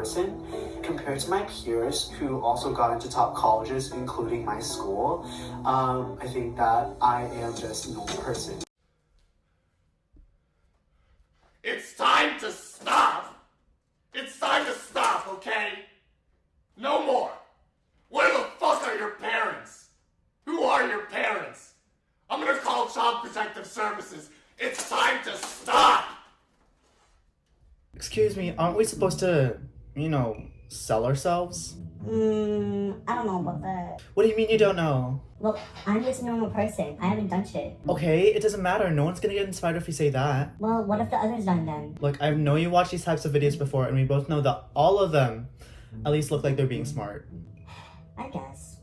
person. Compared to my peers who also got into top colleges, including my school, I think that I am just a normal person. It's time to stop! It's time to stop, okay? No more! Where the fuck are your parents? Who are your parents? I'm gonna call Child Protective Services. It's time to stop! Excuse me, aren't we supposed to, sell ourselves? I don't know about that. What do you mean you don't know? Look, I'm just a normal person. I haven't done shit. Okay, it doesn't matter. No one's gonna get inspired if you say that. Well, what if the others done then? Look, I know you watch these types of videos before, and we both know that all of them at least look like they're being smart. I guess.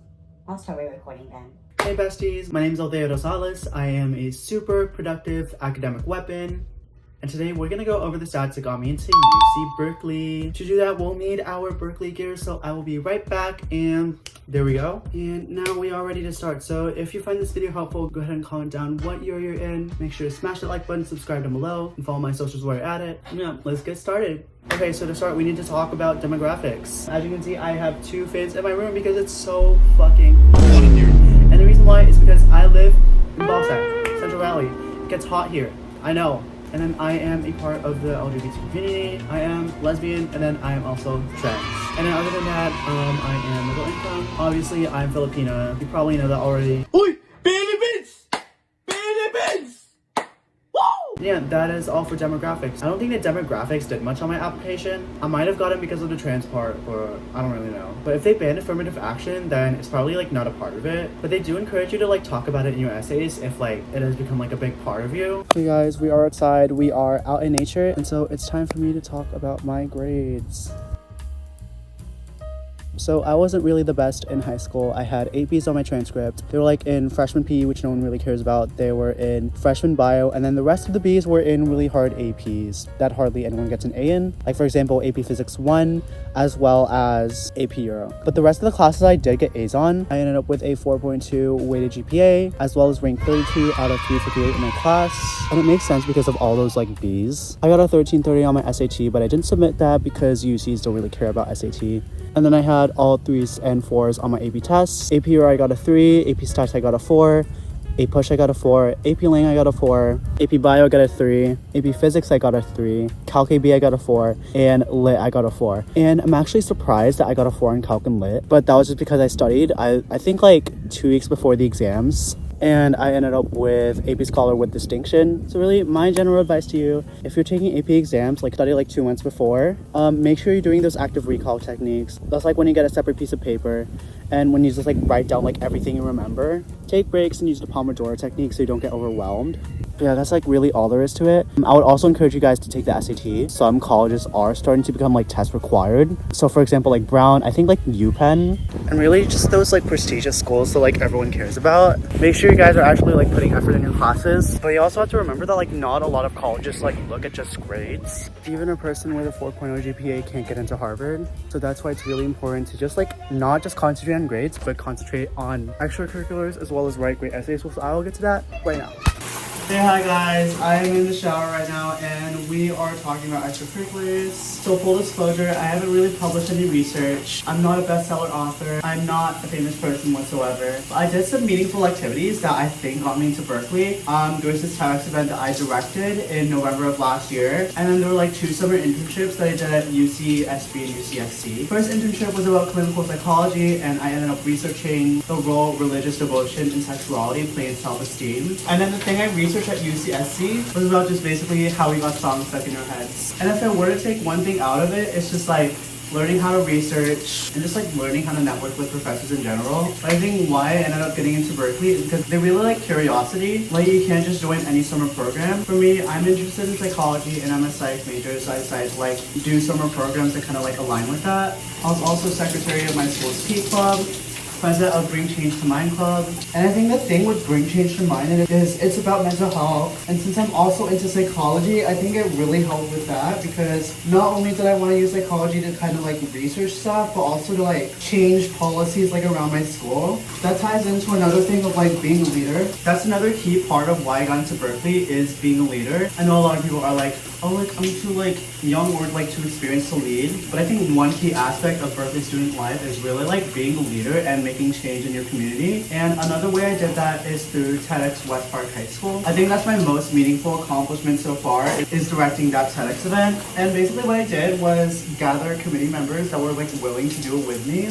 I'll start re-recording then. Hey besties, my name is Althea Rosales. I am a super productive academic weapon. And today we're gonna go over the stats that got me into UC Berkeley. To do that, we'll need our Berkeley gear, so I will be right back, and there we go. And now we are ready to start. So if you find this video helpful, go ahead and comment down what year you're in. Make sure to smash that like button, subscribe down below, and follow my socials while you're at it. Yeah, let's get started. Okay, so to start, we need to talk about demographics. As you can see, I have 2 fans in my room because it's so fucking hot in here. And the reason why is because I live in Boston, Central Valley. It gets hot here, I know. And then I am a part of the LGBT community. I am lesbian, and then I am also trans. And then other than that, I am middle income. Obviously, I'm Filipino. You probably know that already. Oi! Philippines! Philippines! Woo! Yeah, that is all for demographics. I don't think that demographics did much on my application. I might have gotten because of the trans part, or I don't really know. But if they banned affirmative action, then it's probably not a part of it. But they do encourage you to talk about it in your essays if it has become a big part of you. Hey guys, we are outside. We are out in nature, and so it's time for me to talk about my grades. So I wasn't really the best in high school. I had 8 Bs on my transcript. They were in freshman PE, which no one really cares about. They were in freshman bio, and then the rest of the Bs were in really hard APs that hardly anyone gets an A in. Like for example, AP Physics 1, as well as AP Euro. But the rest of the classes I did get A's on. I ended up with a 4.2 weighted GPA, as well as ranked 32 out of 358 in my class. And it makes sense because of all those Bs. I got a 1330 on my SAT, but I didn't submit that because UCs don't really care about SAT. And then I had all 3s and 4s on my AP tests. AP Euro I got a 3, AP Stats I got a 4, AP Push I got a 4, AP Lang I got a 4, AP Bio I got a 3, AP Physics I got a 3, Calc AB I got a 4, and Lit I got a 4. And I'm actually surprised that I got a 4 in Calc and Lit, but that was just because I studied, I think 2 weeks before the exams. And I ended up with AP Scholar with distinction. So really, my general advice to you, if you're taking AP exams, study 2 months before, make sure you're doing those active recall techniques. That's when you get a separate piece of paper, and when you just write down everything you remember. Take breaks and use the Pomodoro technique so you don't get overwhelmed. But yeah, that's really all there is to it. I would also encourage you guys to take the SAT. Some colleges are starting to become test required. So for example, Brown, I think UPenn, and really just those prestigious schools that everyone cares about. Make sure you guys are actually putting effort in your classes. But you also have to remember that not a lot of colleges look at just grades. Even a person with a 4.0 GPA can't get into Harvard. So that's why it's really important to just not just concentrate on grades, but concentrate on extracurriculars as well as write great essays. So I will get to that right now. Hey, hi guys, I'm in the shower right now and we are talking about extracurriculars. So full disclosure, I haven't really published any research. I'm not a bestseller author. I'm not a famous person whatsoever. But I did some meaningful activities that I think got me into Berkeley. There was this TEDx event that I directed in November of last year. And then there were 2 summer internships that I did at UCSB and UCSC. First internship was about clinical psychology, and I ended up researching the role religious devotion and sexuality play in self-esteem. And then the thing I researched at UCSC was about just basically how we got songs stuck in our heads. And if I were to take one thing out of it, it's just learning how to research and just learning how to network with professors in general. But I think why I ended up getting into Berkeley is because they really like curiosity. You can't just join any summer program. For me, I'm interested in psychology and I'm a psych major, so I decided to do summer programs that kind of align with that. I was also secretary of my school's P club. president of Bring Change to Mind Club. And I think the thing with Bring Change to Mind is it's about mental health. And since I'm also into psychology, I think it really helped with that because not only did I want to use psychology to kind of like research stuff, but also to like change policies like around my school. That ties into another thing of like being a leader. That's another key part of why I got into Berkeley is being a leader. I know a lot of people are like, oh, like I'm too like young or like too experienced to lead. But I think one key aspect of Berkeley student life is really like being a leader and making change in your community. And another way I did that is through TEDx West Park High School. I think that's my most meaningful accomplishment so far is directing that TEDx event. And basically what I did was gather committee members that were like willing to do it with me,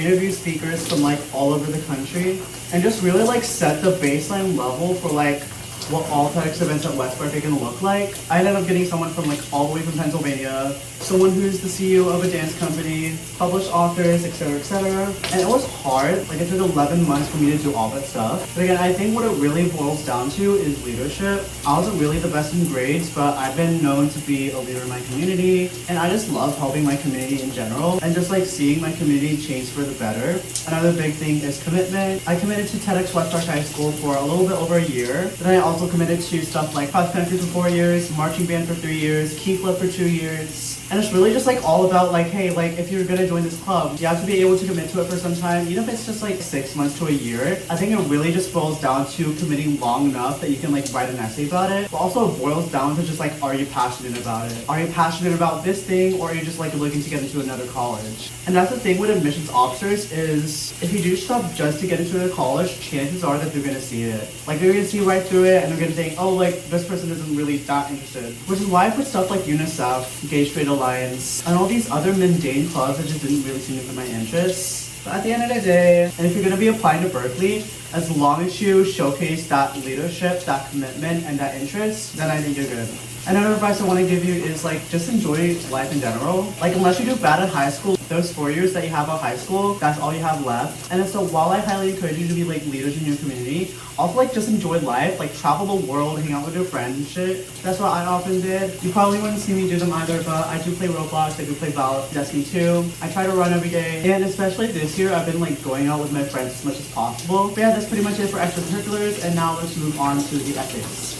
interview speakers from like all over the country, and just really like set the baseline level for like what all TEDx events at West Park are going to look like. I ended up getting someone from like all the way from Pennsylvania, someone who's the CEO of a dance company, published authors, etc., etc. And it was hard. Like it took 11 months for me to do all that stuff. But again, I think what it really boils down to is leadership. I wasn't really the best in grades, but I've been known to be a leader in my community. And I just love helping my community in general and just like seeing my community change for the better. Another big thing is commitment. I committed to TEDx West Park High School for a little bit over a year. Then I also committed to stuff like cross country for 4 years, marching band for 3 years, key club for 2 years. And it's really just like all about like, hey, like if you're gonna join this club, you have to be able to commit to it for some time, even if it's just like 6 months to a year. I think it really just boils down to committing long enough that you can like write an essay about it. But also it boils down to just like, are you passionate about it? Are you passionate about this thing, or are you just like looking to get into another college? And that's the thing with admissions officers is if you do stuff just to get into a college, chances are that they're gonna see it. Like they're gonna see right through it and they're gonna think, oh, like this person isn't really that interested. Which is why I put stuff like UNICEF, Gay Straight Alliance, and all these other mundane clubs that just didn't really seem to fit my interests. But at the end of the day, and if you're gonna be applying to Berkeley, as long as you showcase that leadership, that commitment, and that interest, then I think you're good. Another advice I want to give you is like just enjoy life in general. Like unless you do bad at high school, those 4 years that you have at high school, that's all you have left. And so while I highly encourage you to be like leaders in your community, also like just enjoy life, like travel the world, hang out with your friends and shit. That's what I often did. You probably wouldn't see me do them either, but I do play Roblox, I do play Destiny 2. I try to run every day, and especially this year, I've been like going out with my friends as much as possible. But yeah, that's pretty much it for extracurriculars, and now let's move on to the essays.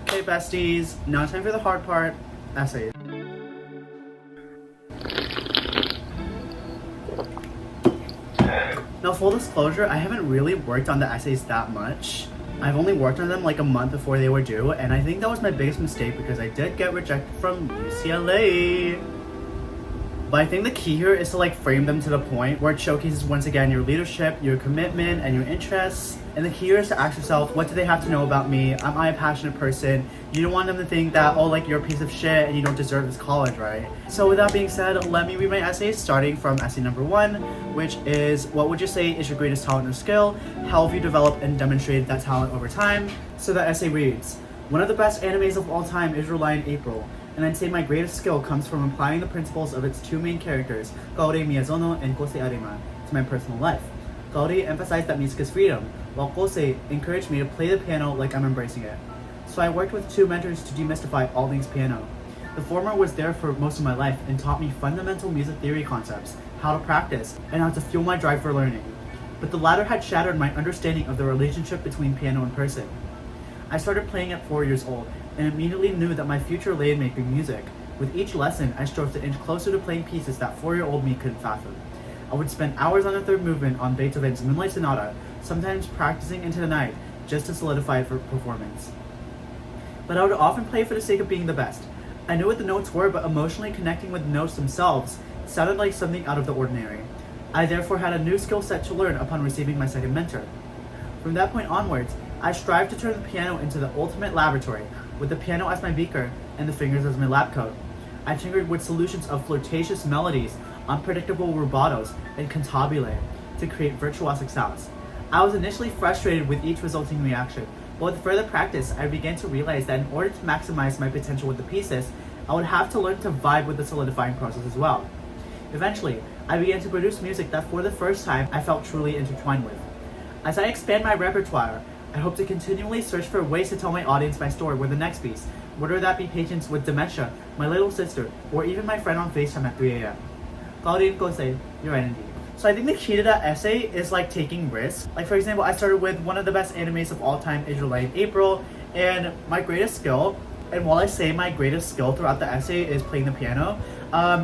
Okay, besties, now time for the hard part, essays. Now, full disclosure, I haven't really worked on the essays that much. I've only worked on them like a month before they were due, and I think that was my biggest mistake because I did get rejected from UCLA. But I think the key here is to like frame them to the point where it showcases once again your leadership, your commitment, and your interests. And the key here is to ask yourself, what do they have to know about me? Am I a passionate person? You don't want them to think that, oh, like you're a piece of shit and you don't deserve this college, right? So with that being said, let me read my essays starting from essay number 1, which is, what would you say is your greatest talent or skill? How have you developed and demonstrated that talent over time? So the essay reads, one of the best animes of all time is Reliant April. And I'd say my greatest skill comes from applying the principles of its two main characters, Kaori Miyazono and Kosei Arima, to my personal life. Kaori emphasized that music is freedom, while Kosei encouraged me to play the piano like I'm embracing it. So I worked with 2 mentors to demystify all things piano. The former was there for most of my life and taught me fundamental music theory concepts, how to practice, and how to fuel my drive for learning. But the latter had shattered my understanding of the relationship between piano and person. I started playing at 4 years old, and immediately knew that my future lay in making music. With each lesson, I strove to inch closer to playing pieces that 4-year-old me couldn't fathom. I would spend hours on the third movement on Beethoven's Moonlight Sonata, sometimes practicing into the night, just to solidify it for performance. But I would often play for the sake of being the best. I knew what the notes were, but emotionally connecting with the notes themselves sounded like something out of the ordinary. I therefore had a new skill set to learn upon receiving my second mentor. From that point onwards, I strived to turn the piano into the ultimate laboratory, with the piano as my beaker and the fingers as my lab coat. I tinkered with solutions of flirtatious melodies, unpredictable rubatos, and cantabile to create virtuosic sounds. I was initially frustrated with each resulting reaction, but with further practice, I began to realize that in order to maximize my potential with the pieces, I would have to learn to vibe with the solidifying process as well. Eventually, I began to produce music that for the first time I felt truly intertwined with. As I expand my repertoire, I hope to continually search for ways to tell my audience my story with the next piece, whether that be patients with dementia, my little sister, or even my friend on FaceTime at 3 a.m. Kaori and Kosei, you're right indeed. So I think the key to that essay is like taking risks. Like for example, I started with one of the best animes of all time, Israelite April, and my greatest skill, and while I say my greatest skill throughout the essay is playing the piano,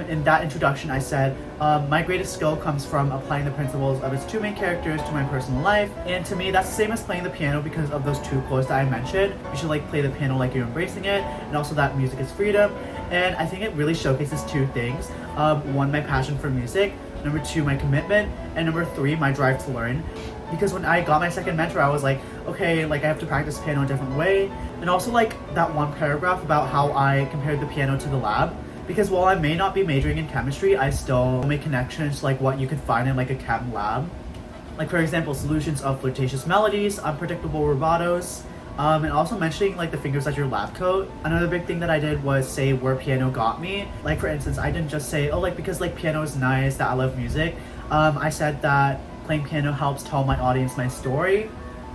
in that introduction I said my greatest skill comes from applying the principles of its two main characters to my personal life, and to me that's the same as playing the piano because of those two quotes that I mentioned. You should like play the piano like you're embracing it, and also that music is freedom. And I think it really showcases two things. One, my passion for music, number two, my commitment, and number three, my drive to learn. Because when I got my second mentor, I was like, okay, like I have to practice piano a different way. And also like that one paragraph about how I compared the piano to the lab. Because while I may not be majoring in chemistry, I still make connections like what you could find in like a chem lab. Like for example, solutions of flirtatious melodies, unpredictable rubatos, and also mentioning like the fingers as your lab coat. Another big thing that I did was say where piano got me. Like for instance, I didn't just say, oh, like because like piano is nice, that I love music. I said that playing piano helps tell my audience my story.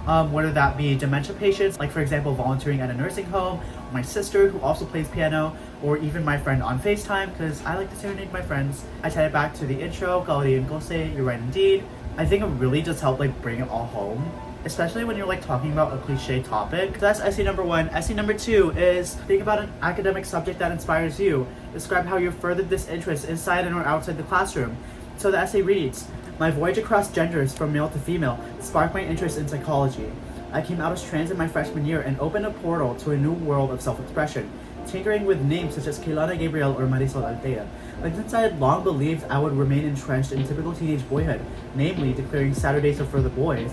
Whether that be dementia patients, like for example volunteering at a nursing home, my sister who also plays piano, or even my friend on FaceTime, because I like to serenade my friends. I tied it back to the intro, Gali and Gose, you're right indeed. I think it really just helped like bring it all home, especially when you're like talking about a cliche topic. So that's essay number one. Essay number two is think about an academic subject that inspires you. Describe how you've furthered this interest inside and or outside the classroom. So the essay reads, my voyage across genders from male to female sparked my interest in psychology. I came out as trans in my freshman year and opened a portal to a new world of self-expression, tinkering with names such as Keilana Gabriel or Marisol Altea. But since I had long believed I would remain entrenched in typical teenage boyhood, namely declaring Saturdays are for the boys,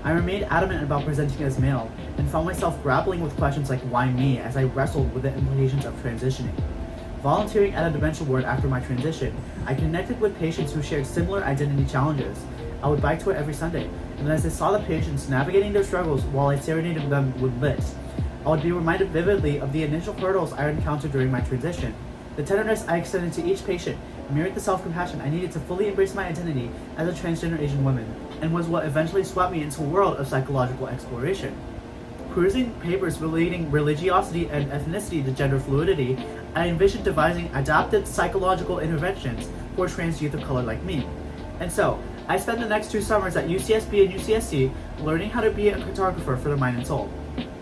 I remained adamant about presenting as male, and found myself grappling with questions like why me as I wrestled with the implications of transitioning. Volunteering at a dementia ward after my transition, I connected with patients who shared similar identity challenges. I would bike to it every Sunday, and as I saw the patients navigating their struggles while I serenaded them with lit, I would be reminded vividly of the initial hurdles I encountered during my transition. The tenderness I extended to each patient mirrored the self-compassion I needed to fully embrace my identity as a transgender Asian woman, and was what eventually swept me into a world of psychological exploration. Perusing papers relating religiosity and ethnicity to gender fluidity, I envisioned devising adapted psychological interventions for trans youth of color like me. And so, I spent the next 2 summers at UCSB and UCSC learning how to be a cartographer for the mind and soul.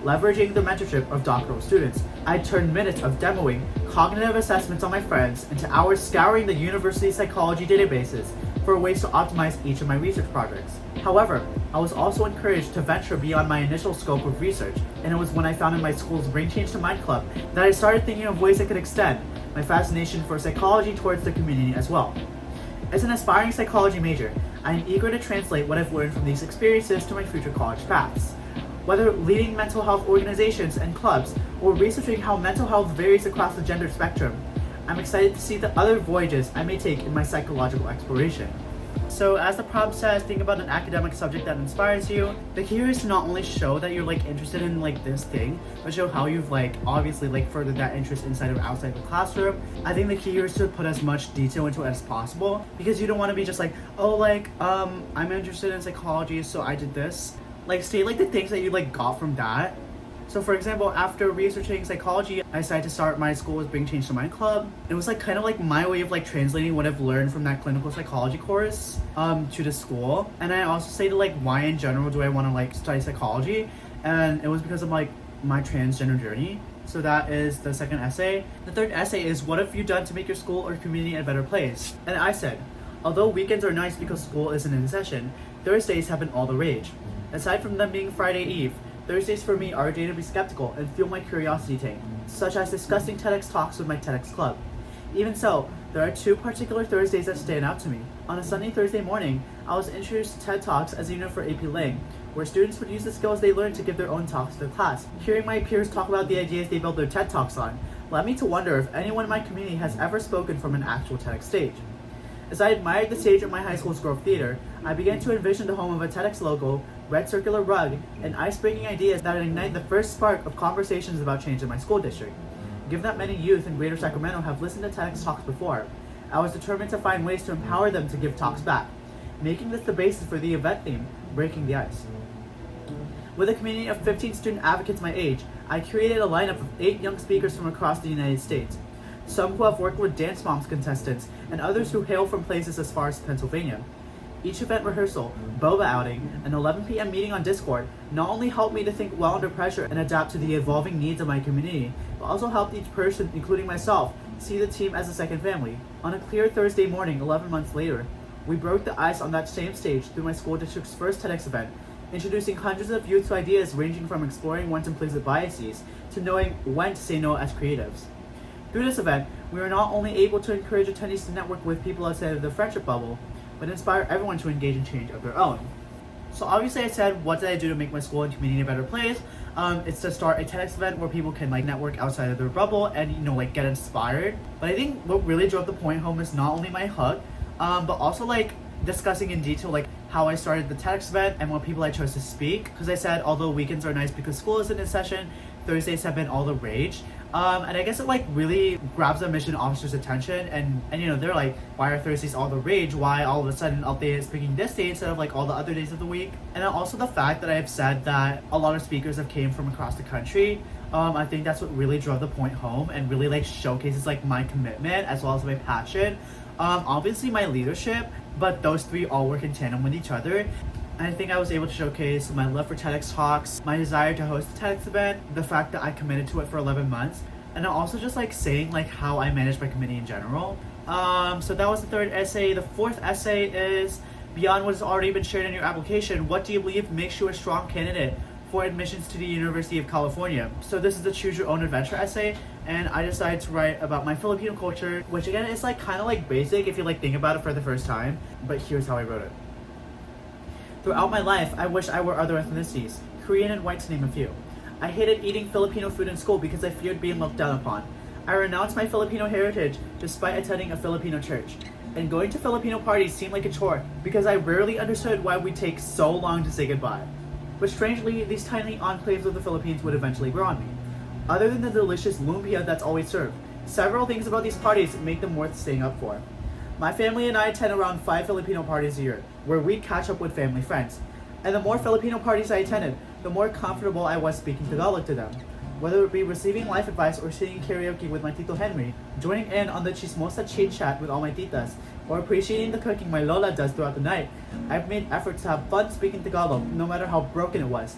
Leveraging the mentorship of doctoral students, I turned minutes of demoing cognitive assessments on my friends into hours scouring the university psychology databases for ways to optimize each of my research projects. However, I was also encouraged to venture beyond my initial scope of research, and it was when I founded my school's Brain Change to Mind Club that I started thinking of ways I could extend my fascination for psychology towards the community as well. As an aspiring psychology major, I am eager to translate what I've learned from these experiences to my future college paths. Whether leading mental health organizations and clubs, or researching how mental health varies across the gender spectrum, I'm excited to see the other voyages I may take in my psychological exploration. So as the prompt says, think about an academic subject that inspires you. The key here is to not only show that you're like interested in like this thing, but show how you've like obviously like furthered that interest inside or outside the classroom. I think the key here is to put as much detail into it as possible, because you don't want to be just like, oh like I'm interested in psychology so I did this. Like say like the things that you like got from that. So for example, after researching psychology, I decided to start my school's Brain Change to Mind Club. It was like kind of like my way of like translating what I've learned from that clinical psychology course to the school. And I also say to like why in general do I want to like study psychology, and it was because of like my transgender journey. So that is the second essay. The third essay is what have you done to make your school or community a better place? And I said, although weekends are nice because school isn't in session, Thursdays have been all the rage. Aside from them being Friday Eve, Thursdays for me are a day to be skeptical and fuel my curiosity tank, such as discussing TEDx talks with my TEDx club. Even so, there are 2 particular Thursdays that stand out to me. On a sunny Thursday morning, I was introduced to TED Talks as a unit for AP Lang, where students would use the skills they learned to give their own talks to their class. Hearing my peers talk about the ideas they built their TED Talks on led me to wonder if anyone in my community has ever spoken from an actual TEDx stage. As I admired the stage of my high school's Grove Theater, I began to envision the home of a TEDx logo, red circular rug, and ice-breaking ideas that would ignite the first spark of conversations about change in my school district. Given that many youth in Greater Sacramento have listened to TEDx talks before, I was determined to find ways to empower them to give talks back, making this the basis for the event theme, Breaking the Ice. With a community of 15 student advocates my age, I created a lineup of 8 young speakers from across the United States, some who have worked with Dance Moms contestants, and others who hail from places as far as Pennsylvania. Each event rehearsal, boba outing, and 11 p.m. meeting on Discord not only helped me to think well under pressure and adapt to the evolving needs of my community, but also helped each person, including myself, see the team as a second family. On a clear Thursday morning 11 months later, we broke the ice on that same stage through my school district's first TEDx event, introducing hundreds of youth to ideas ranging from exploring one's implicit biases to knowing when to say no as creatives. Through this event, we were not only able to encourage attendees to network with people outside of their friendship bubble, but inspire everyone to engage in change of their own. So obviously I said, what did I do to make my school and community a better place? It's to start a TEDx event where people can network outside of their bubble and get inspired. But I think what really drove the point home is not only my hook, but also discussing in detail how I started the TEDx event and what people I chose to speak. Because I said, although weekends are nice because school isn't in session, Thursdays have been all the rage. And I guess it really grabs the mission officer's attention and they're like, why are Thursdays all the rage? Why all of a sudden update is picking this day instead of all the other days of the week? And then also the fact that I have said that a lot of speakers have came from across the country. I think that's what really drove the point home and really showcases my commitment as well as my passion. Obviously my leadership, but those three all work in tandem with each other. And I think I was able to showcase my love for TEDx Talks, my desire to host a TEDx event, the fact that I committed to it for 11 months, and then also just saying how I manage my committee in general. So that was the third essay. The fourth essay is, beyond what has already been shared in your application, what do you believe makes you a strong candidate for admissions to the University of California? So this is the choose your own adventure essay, and I decided to write about my Filipino culture, which again is kind of basic if you think about it for the first time, but here's how I wrote it. Throughout my life, I wish I were other ethnicities, Korean and white to name a few. I hated eating Filipino food in school because I feared being looked down upon. I renounced my Filipino heritage despite attending a Filipino church. And going to Filipino parties seemed like a chore because I rarely understood why we take so long to say goodbye. But strangely, these tiny enclaves of the Philippines would eventually grow on me. Other than the delicious lumpia that's always served, several things about these parties make them worth staying up for. My family and I attend around 5 Filipino parties a year, where we'd catch up with family friends. And the more Filipino parties I attended, the more comfortable I was speaking Tagalog to them. Whether it be receiving life advice or singing karaoke with my Tito Henry, joining in on the chismosa chit-chat with all my titas, or appreciating the cooking my Lola does throughout the night, I've made efforts to have fun speaking Tagalog, no matter how broken it was.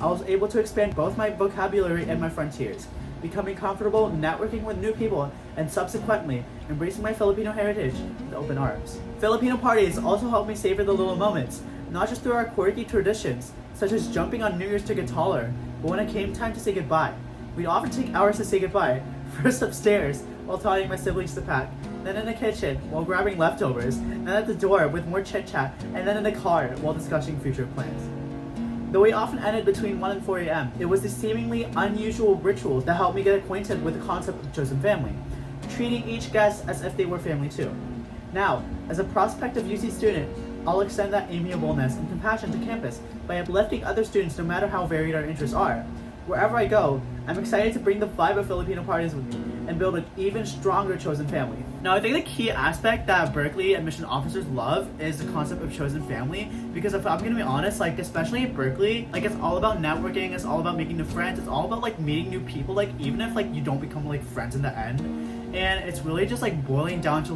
I was able to expand both my vocabulary and my frontiers, becoming comfortable networking with new people, and subsequently embracing my Filipino heritage with open arms. Filipino parties also help me savor the little moments, not just through our quirky traditions, such as jumping on New Year's to get taller, but when it came time to say goodbye. We'd often take hours to say goodbye, first upstairs while telling my siblings to pack, then in the kitchen while grabbing leftovers, then at the door with more chit-chat, and then in the car while discussing future plans. Though we often ended between 1 and 4 a.m., it was the seemingly unusual rituals that helped me get acquainted with the concept of chosen family, treating each guest as if they were family too. Now, as a prospective UC student, I'll extend that amiableness and compassion to campus by uplifting other students no matter how varied our interests are. Wherever I go, I'm excited to bring the vibe of Filipino parties with me and build an even stronger chosen family. Now, I think the key aspect that Berkeley admission officers love is the concept of chosen family, because if I'm gonna be honest, especially at Berkeley, it's all about networking, it's all about making new friends, it's all about meeting new people, even if you don't become friends in the end. And it's really just boiling down to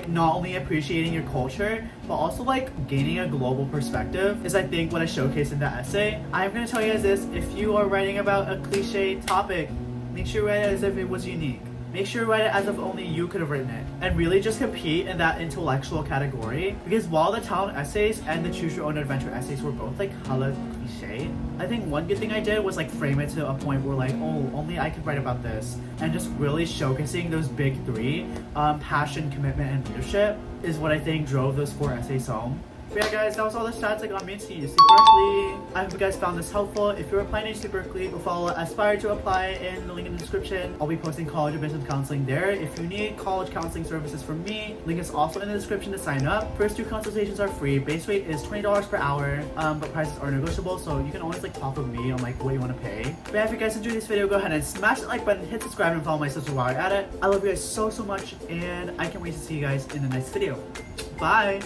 not only appreciating your culture, but also gaining a global perspective is I think what I showcased in that essay. I'm gonna tell you guys this: if you are writing about a cliche topic, make sure you write it as if it was unique. Make sure you write it as if only you could have written it, and really just compete in that intellectual category. Because while the talent essays and the choose your own adventure essays were both hella cliche, I think one good thing I did was frame it to a point where oh, only I could write about this, and just really showcasing those big three, passion, commitment, and leadership is what I think drove those 4 essays home. But yeah guys, that was all the stats I got me to UC Berkeley. I hope you guys found this helpful. If you're applying to UC Berkeley, go follow Aspire to apply in the link in the description. I'll be posting college admissions counseling there. If you need college counseling services from me, link is also in the description to sign up. First 2 consultations are free. Base rate is $20 per hour, but prices are negotiable, so you can always talk with me on what you want to pay. But yeah, if you guys enjoyed this video, go ahead and smash the like button, hit subscribe, and follow my social while you're at it. I love you guys so much, and I can't wait to see you guys in the next video. Bye!